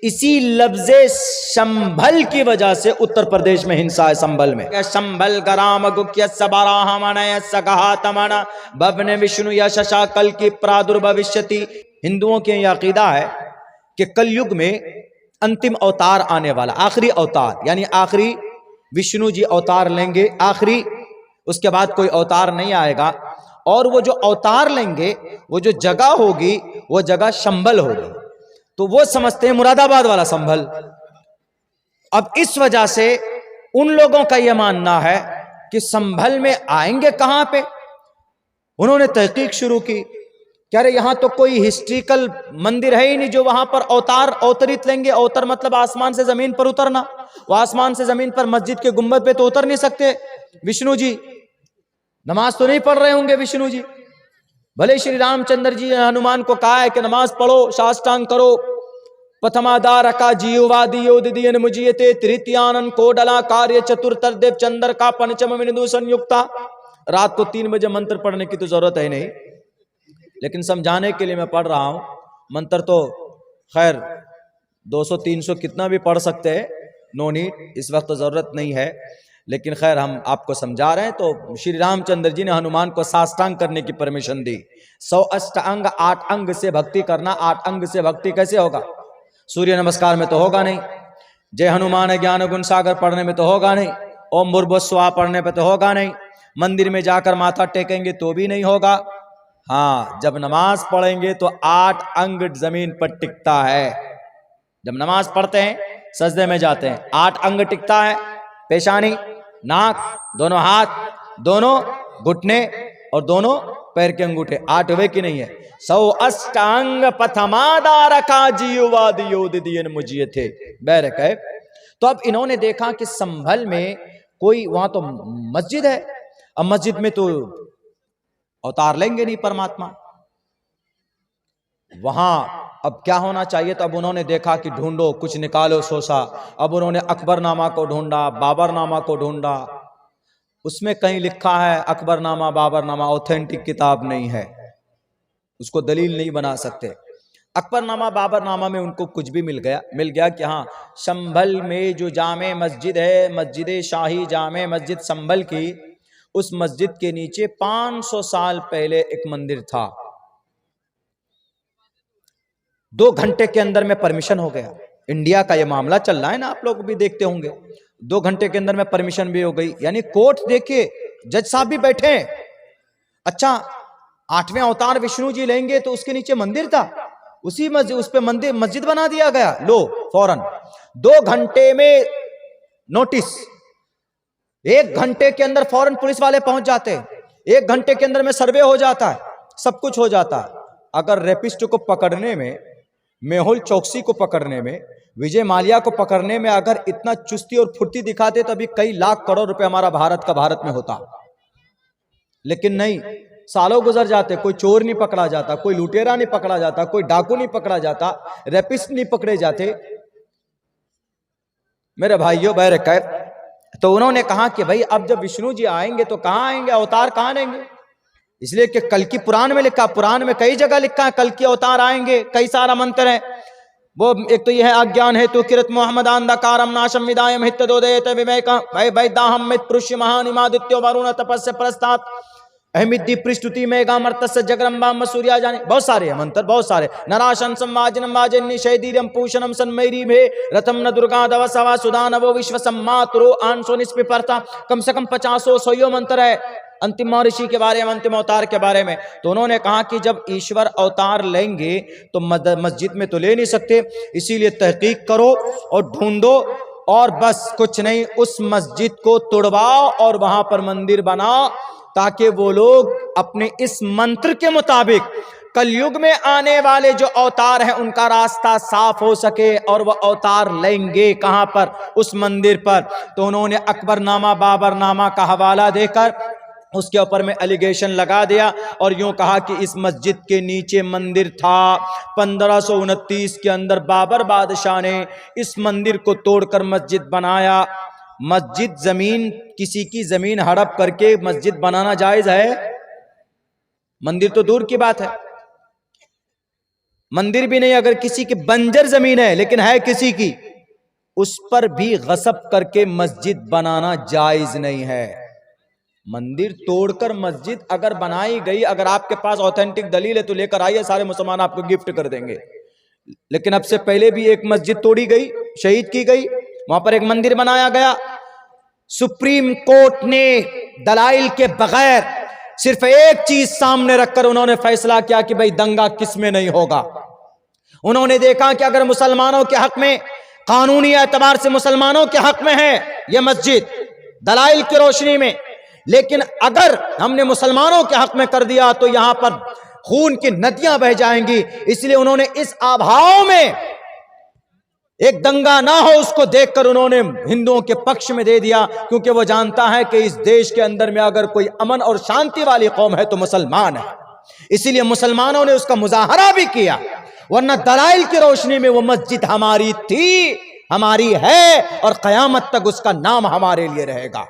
इसी लफ्जे संभल की वजह से उत्तर प्रदेश में हिंसा है। संभल में संभल गराम गुक्य सबराहमणय सगहातमण भवन विष्णु यशा कल की प्रादुर्भविष्यति। हिंदुओं के यह अकीदा है कि कलयुग में अंतिम अवतार आने वाला, आखिरी अवतार, यानी आखिरी विष्णु जी अवतार लेंगे आखिरी, उसके बाद कोई अवतार नहीं आएगा। और वो जो अवतार लेंगे, वो जो जगह होगी, वो जगह संभल होगी। तो वो समझते हैं मुरादाबाद वाला संभल। अब इस वजह से उन लोगों का यह मानना है कि संभल में आएंगे कहां पे। उन्होंने तहकीक शुरू की, कह रहे यहां तो कोई हिस्ट्रिकल मंदिर है ही नहीं जो वहां पर अवतार अवतरित लेंगे। अवतर मतलब आसमान से जमीन पर उतरना। वो आसमान से जमीन पर मस्जिद के गुंबद पे तो उतर नहीं सकते विष्णु जी। नमाज तो नहीं पढ़ रहे होंगे विष्णु जी। भले श्री रामचंद्र जी ने हनुमान को कहा है कि नमाज पढ़ो, साष्टांग करो, प्रथमादार का जीववादियोदियन मुजियते तृतीयानन कोडला कार्य चतुर्थ देव चंद्र का पंचम विनिदु संयुक्ता। रात को 3 बजे मंत्र पढ़ने की तो जरूरत है नहीं, लेकिन समझाने के लिए मैं पढ़ रहा हूं। मंत्र तो खैर 200-300 कितना भी पढ़ सकते हैं, नो नीड, इस वक्त तो जरूरत नहीं है, लेकिन खैर हम आपको समझा रहे हैं। तो श्री रामचंद्र जी ने हनुमान को साष्टांग करने की परमिशन दी। 100 अष्टांग 8 अंग से भक्ति करना। 8 अंग से भक्ति कैसे होगा? सूर्य नमस्कार में तो होगा नहीं, जय हनुमान ज्ञान गुण सागर पढ़ने में तो होगा नहीं, ओम भूर्भुवस्सुवः पढ़ने पे तो होगा नहीं, मंदिर में जाकर माथा टेकेंगे तो भी नहीं होगा। हाँ, जब नमाज पढ़ेंगे तो 8 अंग जमीन पर टिकता है। जब नमाज पढ़ते हैं, सजदे में जाते हैं, 8 अंग टिकता है। पेशानी, नाक, दोनों हाथ, दोनों घुटने और दोनों पैर के अंगूठे, 8 हुए कि नहीं है? 100 अष्टांग पथमादार का जीववादियोदियन मुझिए थे बैरक है। तो अब इन्होंने देखा कि संभल में कोई, वहां तो मस्जिद है, अब मस्जिद में तो अवतार लेंगे नहीं परमात्मा, वहां अब क्या होना चाहिए? तो अब उन्होंने देखा कि ढूंढो, कुछ निकालो सोचा। अब उन्होंने अकबरनामा को ढूंढा, बाबरनामा को ढूंढा। उसमें कहीं लिखा है अकबरनामा बाबरनामा ऑथेंटिक किताब नहीं है, उसको दलील नहीं बना सकते। अकबरनामा बाबरनामा में उनको कुछ भी मिल गया कि हाँ, संभल में जो जामे मस्जिद है, मस्जिद शाही जामे मस्जिद संभल की, उस मस्जिद के नीचे 500 साल पहले एक मंदिर था। 2 घंटे के अंदर में परमिशन हो गया। इंडिया का ये मामला चल रहा है ना, आप लोग भी देखते होंगे। 2 घंटे के अंदर में परमिशन भी हो गई, यानी कोर्ट देखिए, जज साहब भी बैठे हैं। अच्छा, 8वें अवतार विष्णु जी लेंगे तो उसके नीचे मंदिर था, उसी मस्जिद, उस पे मंदिर मस्जिद बना दिया गया। लो फौरन 2 घंटे में नोटिस, 1 घंटे के अंदर फौरन पुलिस वाले पहुंच जाते हैं, 1 घंटे के अंदर में सर्वे हो जाता है, सब कुछ हो जाता है। अगर रेपिस्ट को पकड़ने में, मेहुल चौकसी को पकड़ने में, विजय माल्या को पकड़ने में अगर इतना चुस्ती और फुर्ती दिखाते तो अभी कई लाख करोड़ रुपए हमारा भारत में होता। लेकिन नहीं, सालों गुजर जाते, कोई चोर नहीं पकड़ा जाता, कोई लुटेरा नहीं पकड़ा जाता, कोई डाकू नहीं पकड़ा जाता, रेपिस्ट नहीं पकड़े जाते। मेरे भाइयों बैरक, तो उन्होंने कहा कि भाई अब जब विष्णु जी आएंगे तो कहां आएंगे, अवतार कहां लेंगे? इसलिए कि कल की पुराण में लिखा, पुराण में कई जगह लिखा है कल की अवतार आएंगे, कई सारा मंत्र है। वो एक तो यह है अज्ञान हेतु किरत मोहम्मद अंधकारम नाशम विदायम हित दोदेत विवेक भय वैदाहम मित पुरुष महानिमादित्यो वरुण तपस्य प्रस्तात् अहमिद्धि पृष्ठुति मेगा मर्तस्य जगरंबाम सूर्या जाने। बहुत सारे हैं मंत्र, बहुत सारे। नराशन संवाजनम वाजन निषेधीरम पूषणम सन्मैरी भे रथम न दुर्गा दव सवा सुदानवो विश्व सम्मातरो आंसो निस्पिपर्ता। कम से कम 50-100 मंत्र है अंतिम महर्षि के बारे में, अंतिम अवतार के बारे में। तो उन्होंने कहा कि जब ईश्वर अवतार लेंगे तो मस्जिद में तो ले नहीं सकते, इसीलिए तहकीक करो और ढूंढो, और बस कुछ नहीं, उस मस्जिद को तोड़वाओ और वहां पर मंदिर बनाओ, ताकि वो लोग अपने इस मंत्र के मुताबिक कलयुग में आने वाले जो अवतार हैं उनका रास्ता साफ हो सके, और वह अवतार लेंगे कहां पर? उस मंदिर पर। तो उन्होंने अकबरनामा बाबरनामा का हवाला देकर उसके ऊपर में एलिगेशन लगा दिया और यूं कहा कि इस मस्जिद के नीचे मंदिर था। 1529 के अंदर बाबर बादशाह ने इस मंदिर को तोड़कर मस्जिद बनाया। मस्जिद, जमीन, किसी की जमीन हड़प करके मस्जिद बनाना जायज है? मंदिर तो दूर की बात है। मंदिर भी नहीं, अगर किसी की बंजर जमीन है लेकिन है किसी की, उस पर भी गसब करके मस्जिद बनाना जायज नहीं है। मंदिर तोड़कर मस्जिद अगर बनाई गई, अगर आपके पास ऑथेंटिक दलील है तो लेकर आइए, सारे मुसलमान आपको गिफ्ट कर देंगे। लेकिन अब से पहले भी एक मस्जिद तोड़ी गई, शहीद की गई, वहां पर एक मंदिर बनाया गया। सुप्रीम कोर्ट ने दलाइल के बगैर सिर्फ एक चीज सामने रखकर उन्होंने फैसला किया कि भाई दंगा किसमें नहीं होगा। उन्होंने देखा कि अगर मुसलमानों के हक में, कानूनी एतबार से मुसलमानों के हक में है यह मस्जिद दलाइल की रोशनी में, लेकिन अगर हमने मुसलमानों के हक में कर दिया तो यहां पर खून की नदियां बह जाएंगी। इसलिए उन्होंने इस अभाव में एक दंगा ना हो उसको देखकर उन्होंने हिंदुओं के पक्ष में दे दिया, क्योंकि वो जानता है कि इस देश के अंदर में अगर कोई अमन और शांति वाली कौम है तो मुसलमान है। इसीलिए मुसलमानों ने उसका मुजाहरा भी किया, वरना दलाइल की रोशनी में वो मस्जिद हमारी थी, हमारी है और कयामत तक उसका नाम हमारे लिए रहेगा।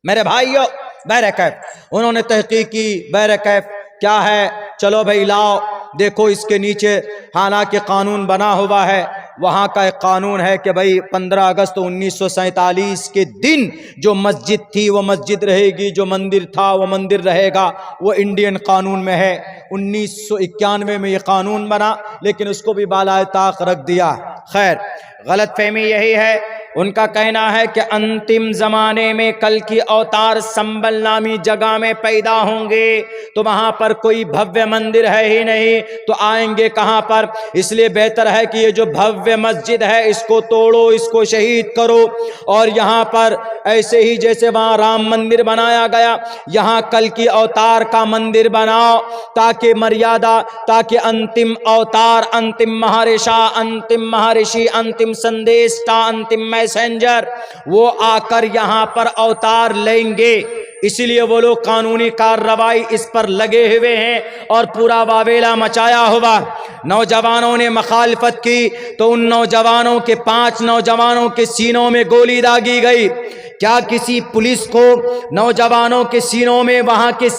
मेरे भाइयों, बहरकैफ उन्होंने तहकीक की, बहरकैफ क्या है, चलो भाई लाओ, देखो इसके नीचे हालांकि कानून बना हुआ है, वहां का एक कानून है कि भाई 15 अगस्त 1947 के दिन जो मस्जिद थी वो मस्जिद रहेगी, जो मंदिर था वो मंदिर रहेगा, वो इंडियन कानून में है। 1991 में ये कानून बना, लेकिन उसको भी बालाए ताक रख दिया। खैर, गलत फहमी यही है, उनका कहना है कि अंतिम जमाने में कल की अवतार संभल नामी जगह में पैदा होंगे तो वहां पर कोई भव्य मंदिर है ही नहीं, तो आएंगे कहां पर। इसलिए बेहतर है कि ये जो भव्य मस्जिद है इसको तोड़ो, इसको शहीद करो, और यहां पर ऐसे ही जैसे वहां राम मंदिर बनाया गया, यहां कल की अवतार का मंदिर बनाओ, ताकि मर्यादा, ताकि अंतिम अवतार, अंतिम महर्षा, अंतिम महर्षि, अंतिम संदेशता, अंतिम मैसेंजर वो आकर यहां पर अवतार लेंगे। इसीलिए वो लोग कानूनी कार्रवाई इस पर लगे हुए हैं और पूरा वावेला मचाया हुआ। नौजवानों ने मखालफत की तो उन नौजवानों के 5 नौजवानों के सीनों में गोली दागी गई। क्या किसी पुलिस को नौजवानों के सीनों में, वहां के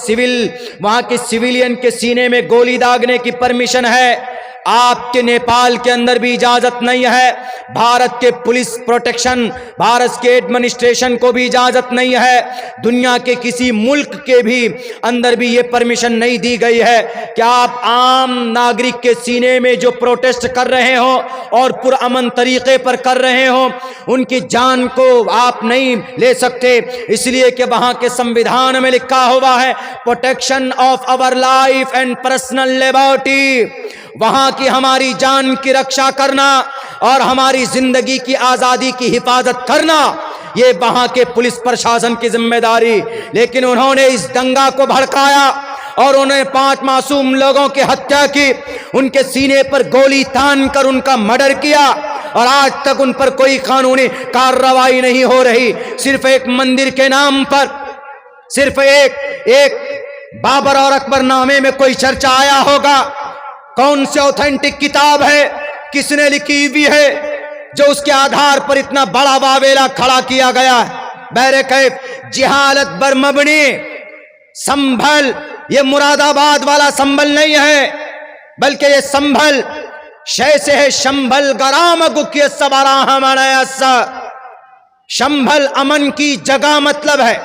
सिविलियन के सीने में गोली दागने की परमिशन है? आपके नेपाल के अंदर भी इजाजत नहीं है, भारत के पुलिस प्रोटेक्शन, भारत के एडमिनिस्ट्रेशन को भी इजाजत नहीं है, दुनिया के किसी मुल्क के भी अंदर भी ये परमिशन नहीं दी गई है कि आप आम नागरिक के सीने में जो प्रोटेस्ट कर रहे हो और पुरअमन तरीके पर कर रहे हो, उनकी जान को आप नहीं ले सकते। इसलिए कि वहां के संविधान में लिखा हुआ है protection of our life and personal liberty, वहां की हमारी जान की रक्षा करना और हमारी जिंदगी की आजादी की हिफाजत करना, ये वहां के पुलिस प्रशासन की जिम्मेदारी। लेकिन उन्होंने इस दंगा को भड़काया और उन्हें 5 मासूम लोगों की हत्या की, उनके सीने पर गोली तान कर उनका मर्डर किया और आज तक उन पर कोई कानूनी कार्रवाई नहीं हो रही। सिर्फ एक मंदिर के नाम पर, सिर्फ एक बाबर और अकबर नामे में कोई चर्चा आया होगा। कौन से ऑथेंटिक किताब है, किसने लिखी हुई है, जो उसके आधार पर इतना बड़ा वावेला खड़ा किया गया है? बहरकैफ जिहालत बर मबनी संभल, ये मुरादाबाद वाला संभल नहीं है, बल्कि ये संभल शय से है। शंभल गराम गुक्य सबारा, शंभल अमन की जगह मतलब है,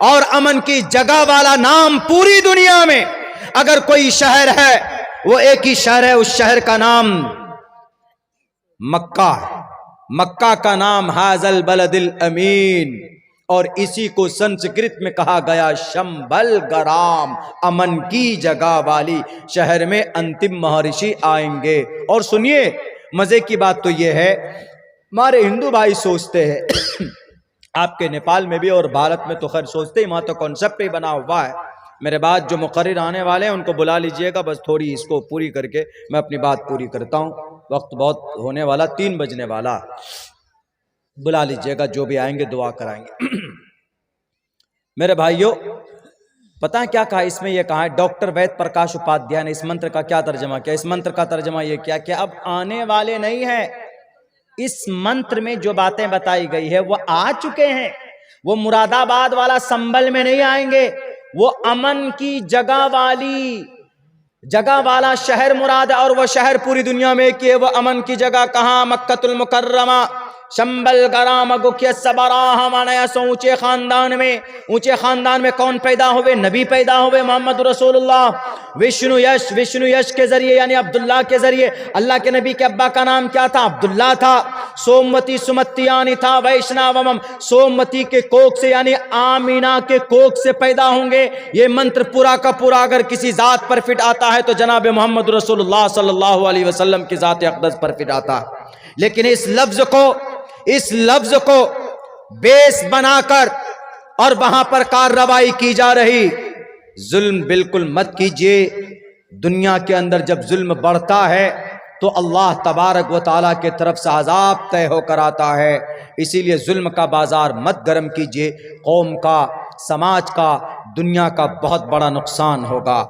और अमन की जगह वाला नाम पूरी दुनिया में अगर कोई शहर है वो एक ही शहर है, उस शहर का नाम मक्का है। मक्का का नाम हाजल बलदिल अमीन, और इसी को संस्कृत में कहा गया शंभल गराम, अमन की जगह वाली शहर में अंतिम महर्षि आएंगे। और सुनिए, मजे की बात तो यह है, हमारे हिंदू भाई सोचते हैं आपके नेपाल में भी और भारत में तो खैर सोचते ही, वहां तो कॉन्सेप्ट ही बना हुआ है। मेरे बाद जो मुकर्रिर आने वाले हैं उनको बुला लीजिएगा, बस थोड़ी इसको पूरी करके मैं अपनी बात पूरी करता हूँ। वक्त बहुत होने वाला, 3 बजने वाला, बुला लीजिएगा, जो भी आएंगे दुआ कराएंगे। मेरे भाइयों, पता है क्या कहा इसमें? यह कहा है डॉक्टर वैद प्रकाश उपाध्याय ने इस मंत्र का क्या तर्जमा किया। इस मंत्र का तर्जमा यह किया कि अब आने वाले नहीं है, इस मंत्र में जो बातें बताई गई है वो आ चुके हैं। वो मुरादाबाद वाला संभल में नहीं आएंगे, वो अमन की जगह वाली जगह वाला शहर मुराद है, और वह शहर पूरी दुनिया में कि वह अमन की जगह कहाँ, मक्कतुल मुकर्रमा। शंबल गराम गुख्य सबराह माना सो ऊंचे खानदान में कौन पैदा हुए? नबी पैदा हुए मोहम्मद रसूलुल्लाह। विष्णु यश के जरिए यानी अब्दुल्ला के जरिए। अल्लाह के नबी के अब्बा का नाम क्या था? अब्दुल्ला था। सोमवती सुमतियानी था वैष्णवम, सोमवती के कोख से यानी आमीना के कोख से पैदा होंगे। ये मंत्र पूरा का पूरा अगर किसी जात पर फिट आता है तो जनाब मोहम्मद रसूलुल्लाह सल्लल्लाहु अलैहि वसल्लम की जात अक़दस पर फिट आता है। लेकिन इस लफ्ज को बेस बनाकर और वहां पर कार्रवाई की जा रही। जुल्म बिल्कुल मत कीजिए। दुनिया के अंदर जब जुल्म बढ़ता है तो अल्लाह तबारक व तआला के तरफ से अजाब तय होकर आता है। इसीलिए जुल्म का बाजार मत गर्म कीजिए। कौम का, समाज का, दुनिया का बहुत बड़ा नुकसान होगा।